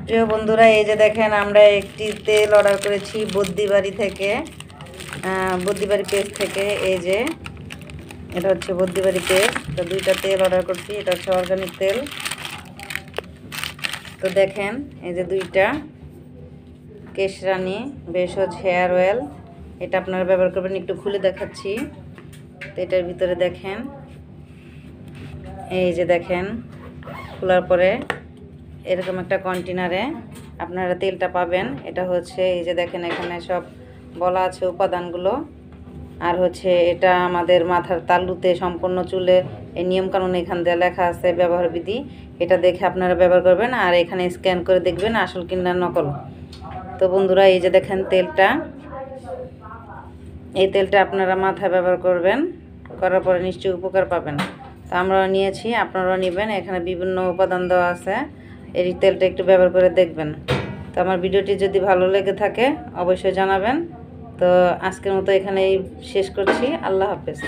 প্রিয় বন্ধুরা, এই যে দেখেন আমরা একটি তেল অর্ডার করেছি বদ্দিবাড়ি থেকে, বদ্দিবাড়ি পেজ থেকে। এই যে এটা হচ্ছে বদ্দিবাড়ি পেজ। তো দুইটা তেল অর্ডার করছি। এটা হচ্ছে অর্গানিক তেল। তো দেখেন এই যে দুইটা কেশরানি ভেষজ হেয়ার অয়েল, এটা আপনারা ব্যবহার করবেন। একটু খুলে দেখাচ্ছি। তো এটার ভিতরে দেখেন, এই যে দেখেন খোলার পরে এরকম একটা কন্টেনারে আপনারা তেলটা পাবেন। এটা হচ্ছে এই যে দেখেন এখানে সব বলা আছে উপাদানগুলো। আর হচ্ছে এটা আমাদের মাথার তালুতে সম্পূর্ণ চুলে এই নিয়মকানুন এখান দিয়ে লেখা আছে, ব্যবহার বিধি। এটা দেখে আপনারা ব্যবহার করবেন। আর এখানে স্ক্যান করে দেখবেন আসল কিনা নকল। তো বন্ধুরা, এই যে দেখেন তেলটা, এই তেলটা আপনারা মাথায় ব্যবহার করবেন। করার পরে নিশ্চয়ই উপকার পাবেন। তো আমরাও নিয়েছি, আপনারাও নেবেন। এখানে বিভিন্ন উপাদান দেওয়া আছে। এই তেলটা একটু ব্যবহার করে দেখবেন। তো আমার ভিডিওটি যদি ভালো লেগে থাকে অবশ্যই জানাবেন। তো আজকের মতো এখানেই শেষ করছি। আল্লাহ হাফেজ।